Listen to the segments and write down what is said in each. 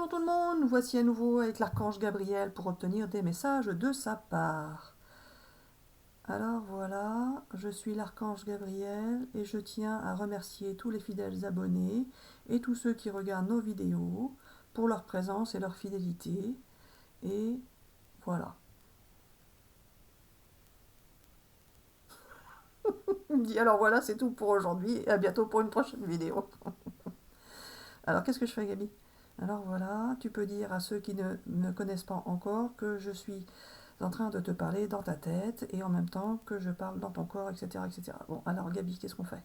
Bonjour tout le monde, nous voici à nouveau avec l'archange Gabriel pour obtenir des messages de sa part. Alors voilà, je suis l'archange Gabriel et je tiens à remercier tous les fidèles abonnés et tous ceux qui regardent nos vidéos pour leur présence et leur fidélité. Et voilà. Il me dit alors voilà, c'est tout pour aujourd'hui et à bientôt pour une prochaine vidéo. Alors qu'est-ce que je fais, Gabi? Alors voilà, tu peux dire à ceux qui ne me connaissent pas encore que je suis en train de te parler dans ta tête et en même temps que je parle dans ton corps, etc. etc. Bon, alors Gabi, qu'est-ce qu'on fait?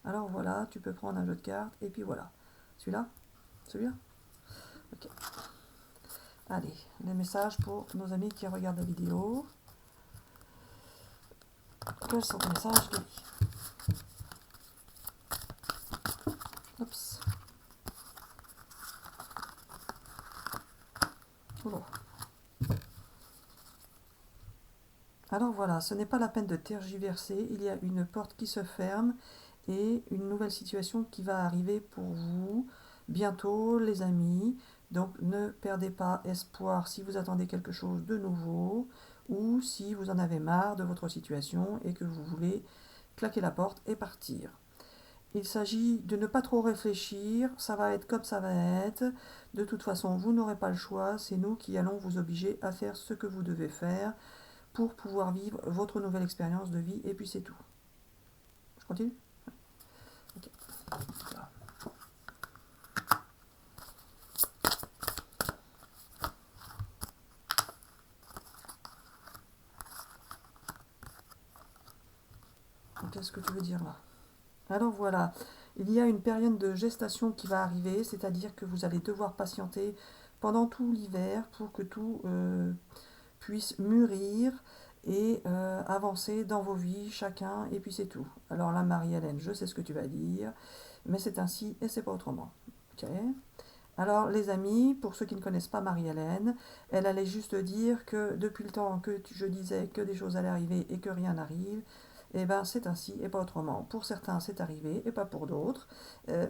Alors voilà, tu peux prendre un jeu de cartes et puis voilà. Celui-là? Celui-là? Ok. Allez, les messages pour nos amis qui regardent la vidéo. Quels sont les messages, Gabi? Oups. Oh. Alors voilà, ce n'est pas la peine de tergiverser, il y a une porte qui se ferme et une nouvelle situation qui va arriver pour vous bientôt, les amis. Donc ne perdez pas espoir si vous attendez quelque chose de nouveau ou si vous en avez marre de votre situation et que vous voulez claquer la porte et partir. Il s'agit de ne pas trop réfléchir, ça va être comme ça va être. De toute façon, vous n'aurez pas le choix, c'est nous qui allons vous obliger à faire ce que vous devez faire pour pouvoir vivre votre nouvelle expérience de vie, et puis c'est tout. Je continue? Ok. Voilà. Qu'est-ce que tu veux dire là? Alors voilà, il y a une période de gestation qui va arriver, c'est-à-dire que vous allez devoir patienter pendant tout l'hiver pour que tout puisse mûrir et avancer dans vos vies chacun, et puis c'est tout. Alors là, Marie-Hélène, je sais ce que tu vas dire, mais c'est ainsi et c'est pas autrement. Ok. Alors les amis, pour ceux qui ne connaissent pas Marie-Hélène, elle allait juste dire que depuis le temps que je disais que des choses allaient arriver et que rien n'arrive, eh ben c'est ainsi et pas autrement. Pour certains c'est arrivé et pas pour d'autres,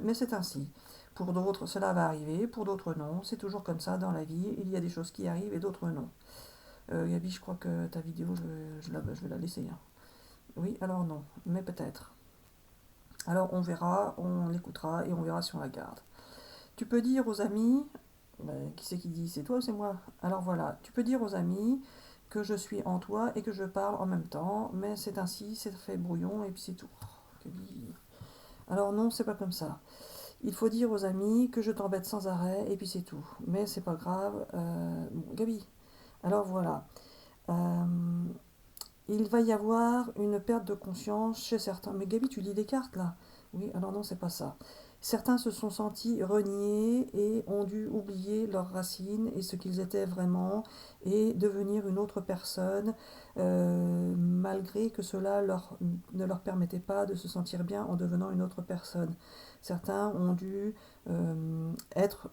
mais c'est ainsi. Pour d'autres cela va arriver, pour d'autres non. C'est toujours comme ça dans la vie, il y a des choses qui arrivent et d'autres non. Gabi, je crois que ta vidéo, je vais la laisser. Hein. Oui, alors non, mais peut-être. Alors on verra, on l'écoutera et on verra si on la garde. Tu peux dire aux amis, qui c'est qui dit? C'est toi ou c'est moi? Alors voilà, tu peux dire aux amis que je suis en toi et que je parle en même temps, mais c'est ainsi, c'est fait brouillon et puis c'est tout. Alors non, c'est pas comme ça. Il faut dire aux amis que je t'embête sans arrêt et puis c'est tout. Mais c'est pas grave. Bon, Gabi. Alors voilà. Euh, il va y avoir une perte de conscience chez certains. Mais Gabi, tu lis les cartes là? Oui, alors non, c'est pas ça. Certains se sont sentis reniés et ont dû oublier leurs racines et ce qu'ils étaient vraiment et devenir une autre personne, malgré que cela ne leur permettait pas de se sentir bien en devenant une autre personne. Certains ont dû être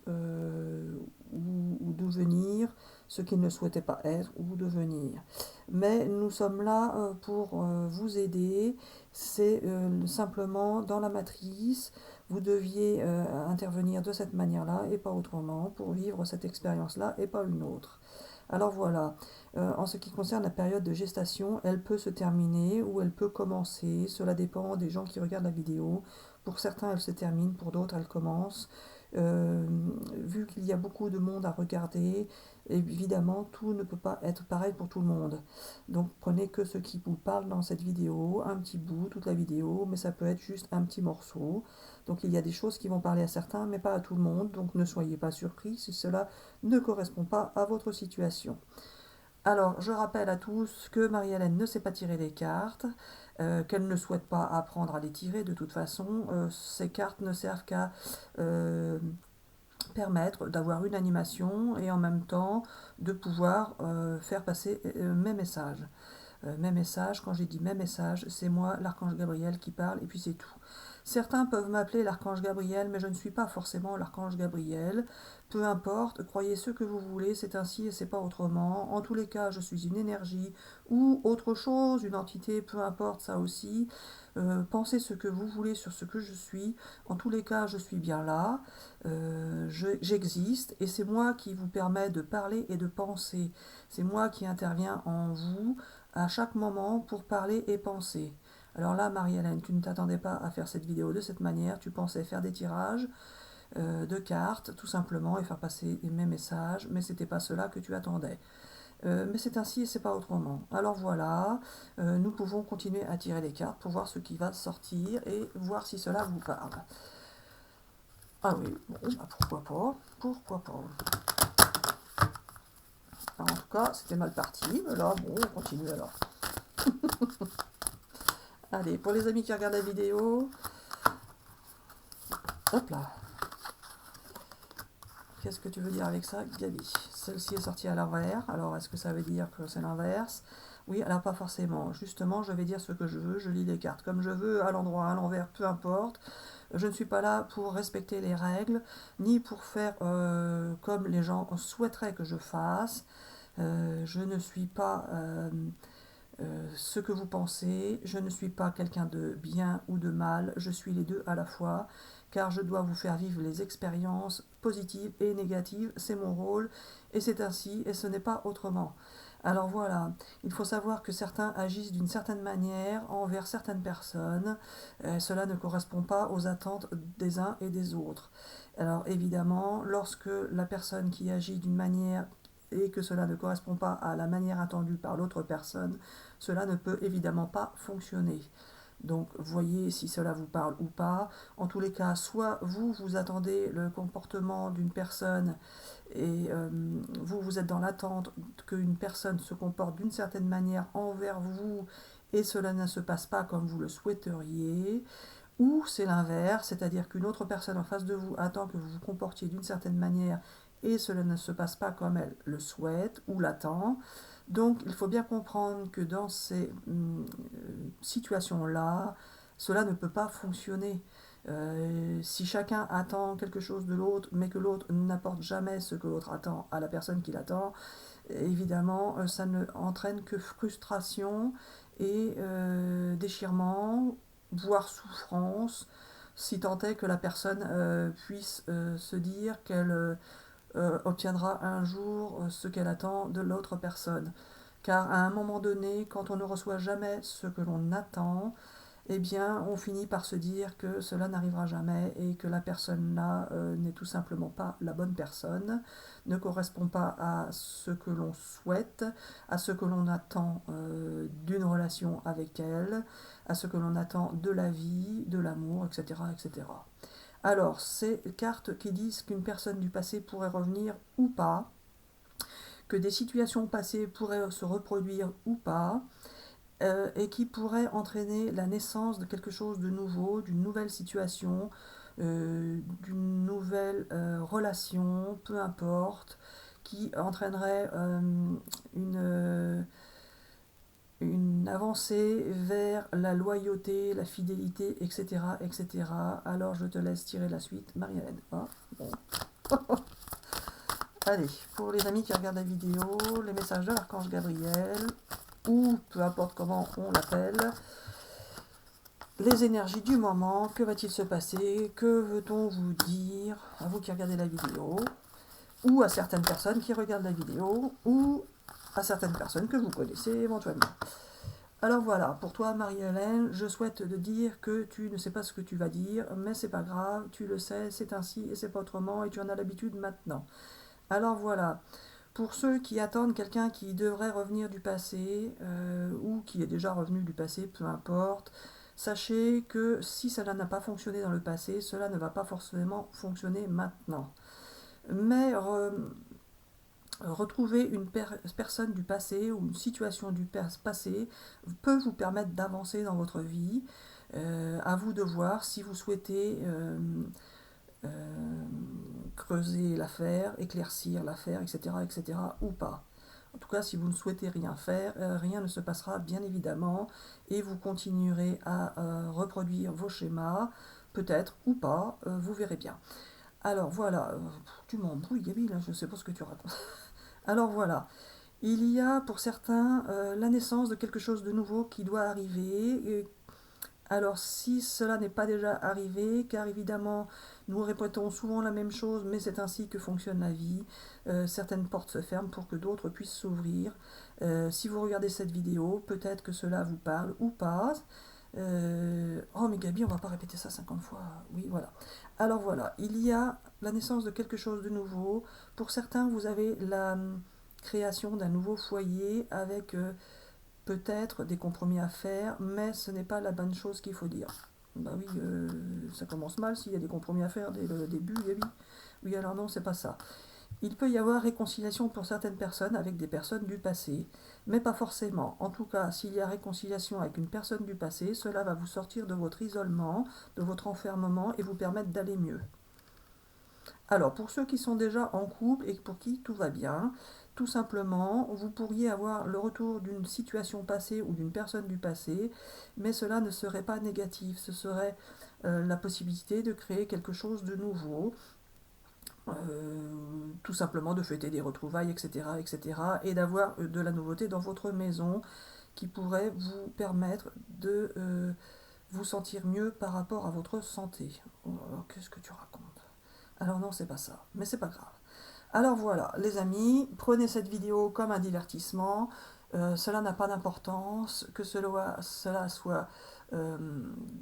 ou devenir ce qu'ils ne souhaitaient pas être ou devenir. Mais nous sommes là pour vous aider. C'est simplement dans la matrice, vous deviez intervenir de cette manière-là et pas autrement pour vivre cette expérience-là et pas une autre. Alors voilà, en ce qui concerne la période de gestation, elle peut se terminer ou elle peut commencer, cela dépend des gens qui regardent la vidéo. Pour certains, elle se termine, pour d'autres, elle commence. Vu qu'il y a beaucoup de monde à regarder, évidemment, tout ne peut pas être pareil pour tout le monde. Donc prenez que ce qui vous parle dans cette vidéo, un petit bout, toute la vidéo, mais ça peut être juste un petit morceau. Donc il y a des choses qui vont parler à certains, mais pas à tout le monde. Donc ne soyez pas surpris si cela ne correspond pas à votre situation. Alors, je rappelle à tous que Marie-Hélène ne sait pas tirer les cartes, qu'elle ne souhaite pas apprendre à les tirer. De toute façon, ces cartes ne servent qu'à permettre d'avoir une animation et en même temps de pouvoir faire passer mes messages. Mes messages, quand j'ai dit mes messages, c'est moi, l'archange Gabriel, qui parle, et puis c'est tout. Certains peuvent m'appeler l'archange Gabriel, mais je ne suis pas forcément l'archange Gabriel. Peu importe, croyez ce que vous voulez, c'est ainsi et c'est pas autrement. En tous les cas, je suis une énergie ou autre chose, une entité, peu importe ça aussi. Pensez ce que vous voulez sur ce que je suis. En tous les cas, je suis bien là. j'existe et c'est moi qui vous permet de parler et de penser. C'est moi qui interviens en vous à chaque moment pour parler et penser. Alors là, Marie-Hélène, tu ne t'attendais pas à faire cette vidéo de cette manière, tu pensais faire des tirages de cartes, tout simplement, et faire passer mes messages, mais c'était pas cela que tu attendais. Mais c'est ainsi et c'est pas autrement. Alors voilà, nous pouvons continuer à tirer les cartes pour voir ce qui va sortir et voir si cela vous parle. Ah oui, bon, bah pourquoi pas. Alors, en tout cas, c'était mal parti, mais là, bon, on continue alors. Allez, pour les amis qui regardent la vidéo, hop là. Qu'est-ce que tu veux dire avec ça, Gabi? Celle-ci est sortie à l'envers, alors est-ce que ça veut dire que c'est l'inverse? Oui, alors pas forcément. Justement, je vais dire ce que je veux, je lis les cartes comme je veux, à l'endroit, à l'envers, peu importe. Je ne suis pas là pour respecter les règles, ni pour faire comme les gens souhaiteraient que je fasse. Je ne suis pas ce que vous pensez, je ne suis pas quelqu'un de bien ou de mal, je suis les deux à la fois, car je dois vous faire vivre les expériences positives et négatives, c'est mon rôle, et c'est ainsi, et ce n'est pas autrement. Alors voilà, il faut savoir que certains agissent d'une certaine manière envers certaines personnes, cela ne correspond pas aux attentes des uns et des autres. Alors évidemment, lorsque la personne qui agit d'une manière et que cela ne correspond pas à la manière attendue par l'autre personne, cela ne peut évidemment pas fonctionner. Donc voyez si cela vous parle ou pas. En tous les cas, soit vous attendez le comportement d'une personne et vous êtes dans l'attente qu'une personne se comporte d'une certaine manière envers vous et cela ne se passe pas comme vous le souhaiteriez. Ou c'est l'inverse, c'est-à-dire qu'une autre personne en face de vous attend que vous vous comportiez d'une certaine manière et cela ne se passe pas comme elle le souhaite ou l'attend. Donc il faut bien comprendre que dans ces situations-là, cela ne peut pas fonctionner. Si chacun attend quelque chose de l'autre, mais que l'autre n'apporte jamais ce que l'autre attend à la personne qui l'attend, évidemment, ça ne entraîne que frustration et déchirement, voire souffrance, si tant est que la personne puisse se dire qu'elle obtiendra un jour ce qu'elle attend de l'autre personne. Car à un moment donné, quand on ne reçoit jamais ce que l'on attend, eh bien, on finit par se dire que cela n'arrivera jamais et que la personne-là n'est tout simplement pas la bonne personne, ne correspond pas à ce que l'on souhaite, à ce que l'on attend d'une relation avec elle, à ce que l'on attend de la vie, de l'amour, etc., etc. Alors, ces cartes qui disent qu'une personne du passé pourrait revenir ou pas, que des situations passées pourraient se reproduire ou pas, et qui pourrait entraîner la naissance de quelque chose de nouveau, d'une nouvelle situation, d'une nouvelle relation, peu importe, qui entraînerait une avancée vers la loyauté, la fidélité, etc., etc. Alors je te laisse tirer la suite, Marie-Hélène. Ah, bon. Allez, pour les amis qui regardent la vidéo, les messages de l'archange Gabriel, ou peu importe comment on l'appelle, les énergies du moment, que va-t-il se passer, que veut-on vous dire, à vous qui regardez la vidéo, ou à certaines personnes qui regardent la vidéo, ou à certaines personnes que vous connaissez éventuellement. Alors voilà, pour toi Marie-Hélène, je souhaite te dire que tu ne sais pas ce que tu vas dire, mais c'est pas grave, tu le sais, c'est ainsi et c'est pas autrement, et tu en as l'habitude maintenant. Alors voilà, pour ceux qui attendent quelqu'un qui devrait revenir du passé, ou qui est déjà revenu du passé, peu importe, sachez que si cela n'a pas fonctionné dans le passé, cela ne va pas forcément fonctionner maintenant. Mais retrouver une personne du passé ou une situation du passé peut vous permettre d'avancer dans votre vie. À vous de voir si vous souhaitez creuser l'affaire, éclaircir l'affaire, etc., etc., ou pas. En tout cas, si vous ne souhaitez rien faire, rien ne se passera bien évidemment, et vous continuerez à reproduire vos schémas, peut-être ou pas, vous verrez bien. Alors voilà, tu m'embrouilles Gabi, là, je ne sais pas ce que tu racontes. Alors voilà, il y a pour certains la naissance de quelque chose de nouveau qui doit arriver, Alors, si cela n'est pas déjà arrivé, car évidemment, nous répétons souvent la même chose, mais c'est ainsi que fonctionne la vie. Certaines portes se ferment pour que d'autres puissent s'ouvrir. Si vous regardez cette vidéo, peut-être que cela vous parle ou pas. Oh, mais Gabi, on va pas répéter ça 50 fois. Oui, voilà. Alors voilà, il y a la naissance de quelque chose de nouveau. Pour certains, vous avez la création d'un nouveau foyer avec peut-être des compromis à faire, mais ce n'est pas la bonne chose qu'il faut dire. Bah oui, ça commence mal s'il y a des compromis à faire dès le début, Gabi. Oui, alors non, c'est pas ça. Il peut y avoir réconciliation pour certaines personnes avec des personnes du passé, mais pas forcément. En tout cas, s'il y a réconciliation avec une personne du passé, cela va vous sortir de votre isolement, de votre enfermement et vous permettre d'aller mieux. Alors, pour ceux qui sont déjà en couple et pour qui tout va bien, tout simplement, vous pourriez avoir le retour d'une situation passée ou d'une personne du passé, mais cela ne serait pas négatif. Ce serait la possibilité de créer quelque chose de nouveau, tout simplement de fêter des retrouvailles, etc., etc., et d'avoir de la nouveauté dans votre maison qui pourrait vous permettre de vous sentir mieux par rapport à votre santé. Oh là là, qu'est-ce que tu racontes? Alors non, c'est pas ça, mais c'est pas grave. Alors voilà, les amis, prenez cette vidéo comme un divertissement. Cela n'a pas d'importance, que cela soit euh,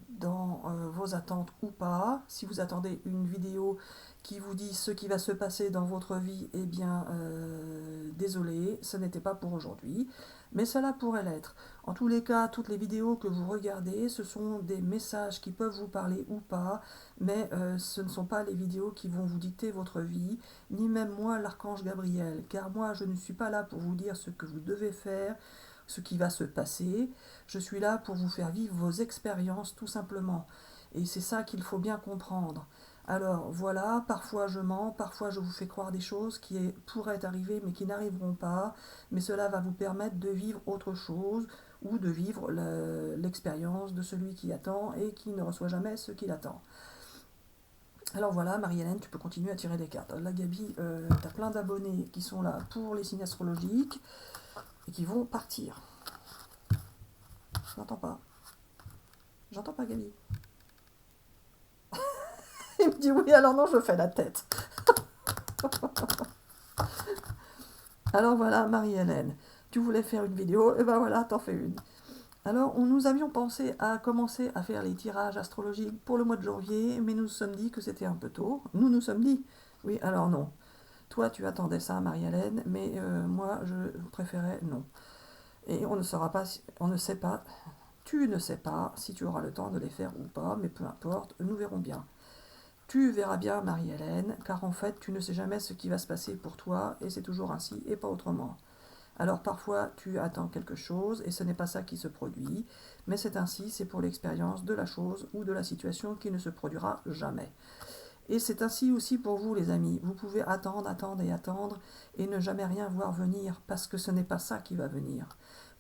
dans vos attentes ou pas. Si vous attendez une vidéo qui vous dit ce qui va se passer dans votre vie, eh bien, désolé, ce n'était pas pour aujourd'hui, mais cela pourrait l'être. En tous les cas, toutes les vidéos que vous regardez, ce sont des messages qui peuvent vous parler ou pas, mais ce ne sont pas les vidéos qui vont vous dicter votre vie, ni même moi, l'archange Gabriel, car moi, je ne suis pas là pour vous dire ce que vous devez faire, ce qui va se passer, je suis là pour vous faire vivre vos expériences tout simplement. Et c'est ça qu'il faut bien comprendre. Alors voilà, parfois je mens, parfois je vous fais croire des choses qui pourraient arriver mais qui n'arriveront pas, mais cela va vous permettre de vivre autre chose ou de vivre l'expérience de celui qui attend et qui ne reçoit jamais ce qu'il attend. Alors voilà, Marie-Hélène, tu peux continuer à tirer des cartes. Là, Gabi, tu as plein d'abonnés qui sont là pour les signes astrologiques et qui vont partir. J'entends pas. J'entends pas, Gabi. Il me dit oui, alors non, je fais la tête. Alors voilà, Marie-Hélène, tu voulais faire une vidéo, et ben voilà, t'en fais une. Alors, nous avions pensé à commencer à faire les tirages astrologiques pour le mois de janvier, mais nous nous sommes dit que c'était un peu tôt. Nous nous sommes dit, oui, alors non. Toi, tu attendais ça, Marie-Hélène, mais moi, je préférais non. Et on ne saura pas, on ne sait pas, tu ne sais pas si tu auras le temps de les faire ou pas, mais peu importe, nous verrons bien. Tu verras bien, Marie-Hélène, car en fait, tu ne sais jamais ce qui va se passer pour toi, et c'est toujours ainsi et pas autrement. Alors parfois, tu attends quelque chose, et ce n'est pas ça qui se produit, mais c'est ainsi, c'est pour l'expérience de la chose ou de la situation qui ne se produira jamais. Et c'est ainsi aussi pour vous, les amis. Vous pouvez attendre, attendre et attendre, et ne jamais rien voir venir, parce que ce n'est pas ça qui va venir.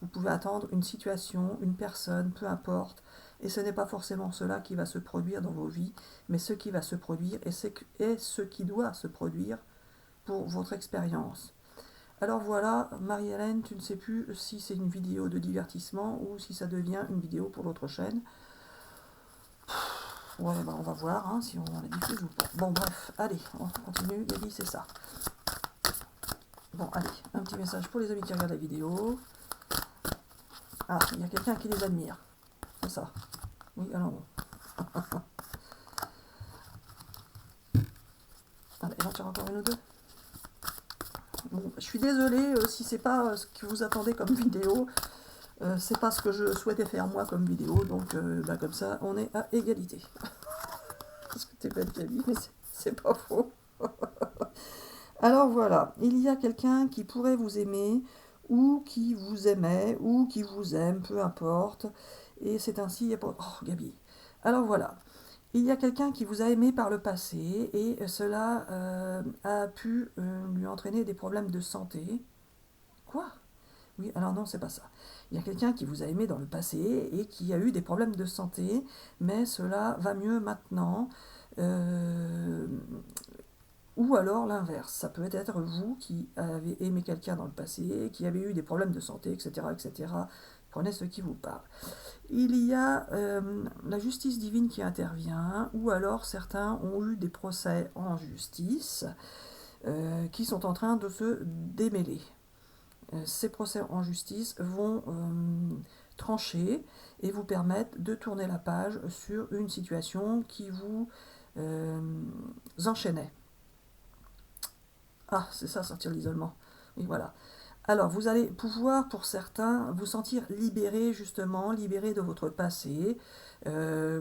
Vous pouvez attendre une situation, une personne, peu importe, et ce n'est pas forcément cela qui va se produire dans vos vies, mais ce qui va se produire et ce qui doit se produire pour votre expérience. Alors voilà, Marie-Hélène, tu ne sais plus si c'est une vidéo de divertissement ou si ça devient une vidéo pour l'autre chaîne. Ouais, bah on va voir hein, si on la diffuse ou pas. Bon, bref, allez, on continue. Gabi, c'est ça. Bon, allez, un petit message pour les amis qui regardent la vidéo. Ah, il y a quelqu'un qui les admire. C'est ça. Oui, alors bon. Allez, j'en tire encore une ou deux. Bon, je suis désolée si c'est pas ce que vous attendez comme vidéo. C'est pas ce que je souhaitais faire moi comme vidéo. Donc, bah, comme ça, on est à égalité. Parce que t'es bête, Gabi, mais c'est pas faux. Alors voilà, il y a quelqu'un qui pourrait vous aimer, ou qui vous aimait, ou qui vous aime, peu importe. Et c'est ainsi, il y a pas... Oh, Gabi. Alors voilà, il y a quelqu'un qui vous a aimé par le passé, et cela a pu lui entraîner des problèmes de santé. Quoi? Oui, alors non, c'est pas ça. Il y a quelqu'un qui vous a aimé dans le passé et qui a eu des problèmes de santé, mais cela va mieux maintenant. Euh, ou alors l'inverse, ça peut être vous qui avez aimé quelqu'un dans le passé, qui avez eu des problèmes de santé, etc., etc., Prenez ce qui vous parle. Il y a la justice divine qui intervient, ou alors certains ont eu des procès en justice qui sont en train de se démêler. Ces procès en justice vont trancher et vous permettre de tourner la page sur une situation qui vous enchaînait. Ah, c'est ça, sortir de l'isolement. Oui, voilà. Alors, vous allez pouvoir, pour certains, vous sentir libéré, justement, libéré de votre passé.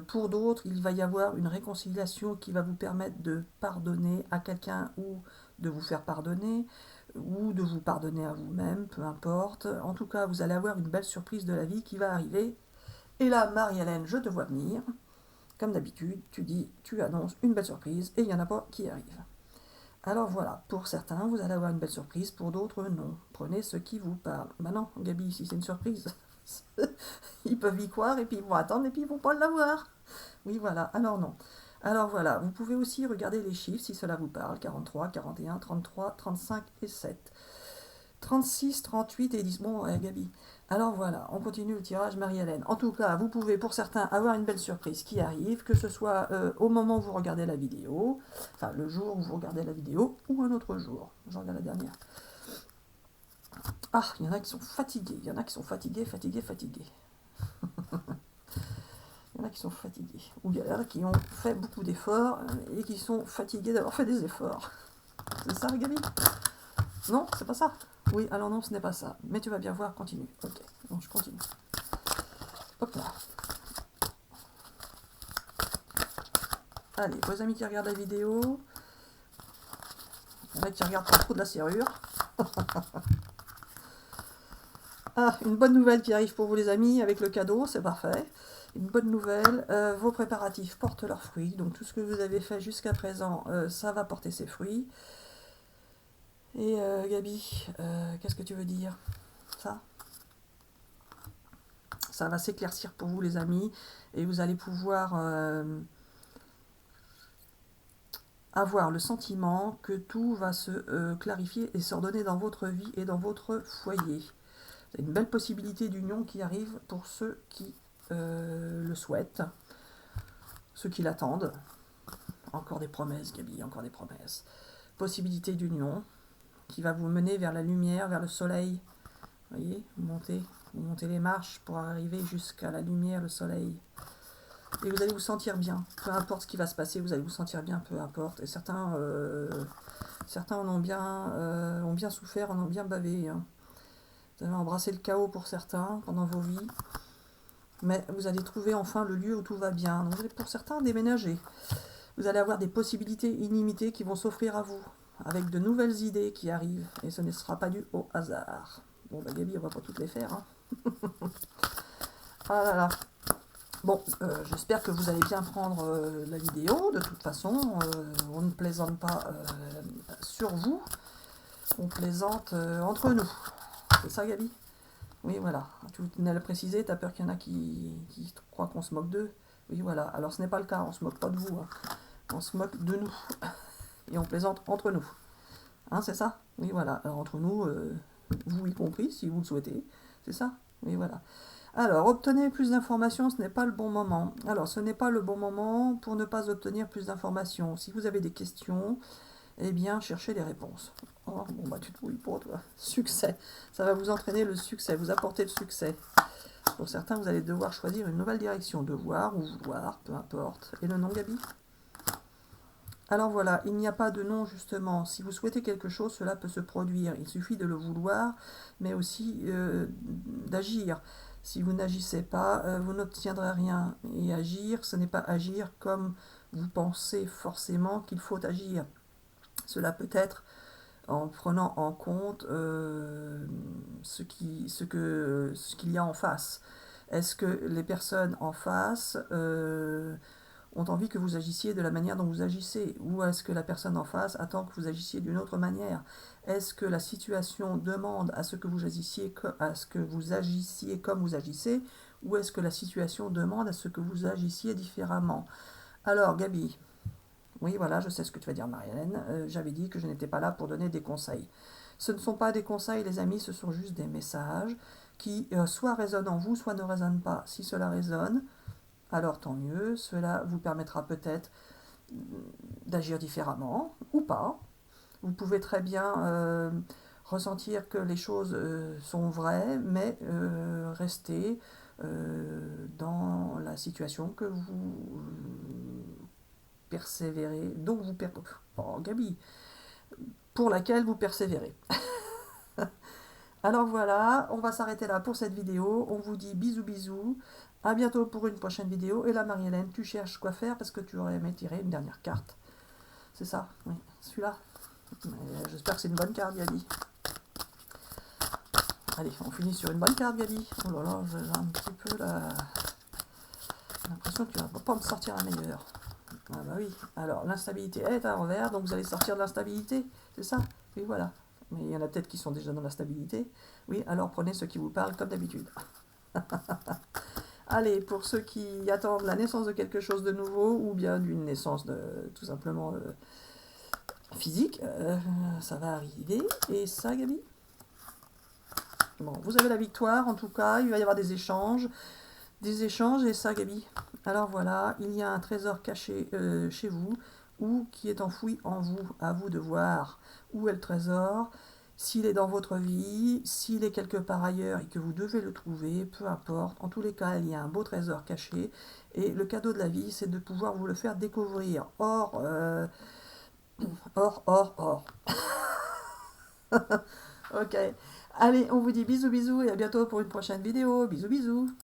Pour d'autres, il va y avoir une réconciliation qui va vous permettre de pardonner à quelqu'un ou de vous faire pardonner, ou de vous pardonner à vous-même, peu importe. En tout cas, vous allez avoir une belle surprise de la vie qui va arriver. Et là, Marie-Hélène, je te vois venir. Comme d'habitude, tu annonces une belle surprise et il n'y en a pas qui arrive. Alors voilà, pour certains, vous allez avoir une belle surprise, pour d'autres, non. Prenez ce qui vous parle. Maintenant, Gabi, si c'est une surprise, ils peuvent y croire et puis ils vont attendre et puis ils vont pas l'avoir. Oui, voilà, alors non. Alors voilà, vous pouvez aussi regarder les chiffres si cela vous parle. 43, 41, 33, 35 et 7. 36, 38 et 10. Bon, Gabi. Alors voilà, on continue le tirage Marie-Hélène. En tout cas, vous pouvez pour certains avoir une belle surprise qui arrive, que ce soit au moment où vous regardez la vidéo, enfin le jour où vous regardez la vidéo, ou un autre jour. Je regarde la dernière. Ah, il y en a qui sont fatigués, il y en a qui sont fatigués. Il y en a qui sont fatigués. Ou il y en a qui ont fait beaucoup d'efforts et qui sont fatigués d'avoir fait des efforts. C'est ça, Gabi? Non, c'est pas ça. Oui, alors non, ce n'est pas ça. Mais tu vas bien voir, continue. Ok, donc je continue. Hop là. Allez, vos amis qui regardent la vidéo. Il y en a qui regardent pas trop de la serrure. Ah, une bonne nouvelle qui arrive pour vous les amis avec le cadeau, c'est parfait. Une bonne nouvelle, vos préparatifs portent leurs fruits. Donc tout ce que vous avez fait jusqu'à présent, ça va porter ses fruits. Et Gabi, qu'est-ce que tu veux dire? Ça va s'éclaircir pour vous les amis et vous allez pouvoir avoir le sentiment que tout va se clarifier et s'ordonner dans votre vie et dans votre foyer. C'est une belle possibilité d'union qui arrive pour ceux qui le souhaitent, ceux qui l'attendent. Encore des promesses, Gabi, encore des promesses. Possibilité d'union qui va vous mener vers la lumière, vers le soleil. Vous voyez, vous montez les marches pour arriver jusqu'à la lumière, le soleil. Et vous allez vous sentir bien. Peu importe ce qui va se passer, vous allez vous sentir bien, peu importe. Et certains en ont bien souffert, en ont bien bavé. Hein. Vous avez embrassé le chaos pour certains pendant vos vies. Mais vous allez trouver enfin le lieu où tout va bien. Donc vous allez pour certains déménager. Vous allez avoir des possibilités illimitées qui vont s'offrir à vous. Avec de nouvelles idées qui arrivent. Et ce ne sera pas dû au hasard. Bon, bah Gabi, on va pas toutes les faire. Hein. Ah là là. Bon, j'espère que vous allez bien prendre la vidéo. De toute façon, on ne plaisante pas sur vous. On plaisante entre nous. C'est ça, Gabi? Oui, voilà. Tu tenais à le préciser, tu as peur qu'il y en a qui croient qu'on se moque d'eux. Oui, voilà. Alors, ce n'est pas le cas. On ne se moque pas de vous. Hein. On se moque de nous. Et on plaisante entre nous. Hein, c'est ça? Oui, voilà. Alors, entre nous, vous y compris, si vous le souhaitez. C'est ça? Oui, voilà. Alors, obtenez plus d'informations, ce n'est pas le bon moment. Alors, ce n'est pas le bon moment pour ne pas obtenir plus d'informations. Si vous avez des questions, eh bien, cherchez les réponses. Oh, bon, bah, tu te brouilles pour toi. Succès. Ça va vous entraîner le succès, vous apporter le succès. Pour certains, vous allez devoir choisir une nouvelle direction. Devoir ou vouloir, peu importe. Et le nom, Gabi? Alors voilà, il n'y a pas de nom justement. Si vous souhaitez quelque chose, cela peut se produire. Il suffit de le vouloir, mais aussi d'agir. Si vous n'agissez pas, vous n'obtiendrez rien. Et agir, ce n'est pas agir comme vous pensez forcément qu'il faut agir. Cela peut être en prenant en compte ce qu'il y a en face. Est-ce que les personnes en face ont envie que vous agissiez de la manière dont vous agissez, ou est-ce que la personne en face attend que vous agissiez d'une autre manière? Est-ce que la situation demande à ce que vous agissiez comme vous agissez, ou est-ce que la situation demande à ce que vous agissiez différemment? Alors, Gabi, oui, voilà, je sais ce que tu vas dire, Marie-Hélène. J'avais dit que je n'étais pas là pour donner des conseils. Ce ne sont pas des conseils, les amis, ce sont juste des messages qui soit résonnent en vous, soit ne résonnent pas. Si cela résonne, alors tant mieux, cela vous permettra peut-être d'agir différemment ou pas. Vous pouvez très bien ressentir que les choses sont vraies, mais rester dans la situation que vous persévérez, dont vous oh, Gabi, pour laquelle vous persévérez. Alors voilà, on va s'arrêter là pour cette vidéo. On vous dit bisous bisous. À bientôt pour une prochaine vidéo. Et là, Marie-Hélène, tu cherches quoi faire parce que tu aurais aimé tirer une dernière carte. C'est ça? Oui, celui-là. J'espère que c'est une bonne carte, Gabi. Allez, on finit sur une bonne carte, Gabi. Oh là là, j'ai un petit peu l'impression que tu vas pas me sortir la meilleure. Ah bah oui. Alors, l'instabilité est à l'envers, donc vous allez sortir de l'instabilité. C'est ça? Oui, voilà. Mais il y en a peut-être qui sont déjà dans la stabilité. Oui, alors prenez ceux qui vous parlent comme d'habitude. Allez, pour ceux qui attendent la naissance de quelque chose de nouveau, ou bien d'une naissance de tout simplement physique, ça va arriver. Et ça, Gabi? Bon, vous avez la victoire, en tout cas, il va y avoir des échanges, et ça, Gabi. Alors voilà, il y a un trésor caché chez vous, ou qui est enfoui en vous. À vous de voir où est le trésor. S'il est dans votre vie, s'il est quelque part ailleurs et que vous devez le trouver, peu importe. En tous les cas, il y a un beau trésor caché. Et le cadeau de la vie, c'est de pouvoir vous le faire découvrir. Or, or. Ok. Allez, on vous dit bisous bisous et à bientôt pour une prochaine vidéo. Bisous bisous.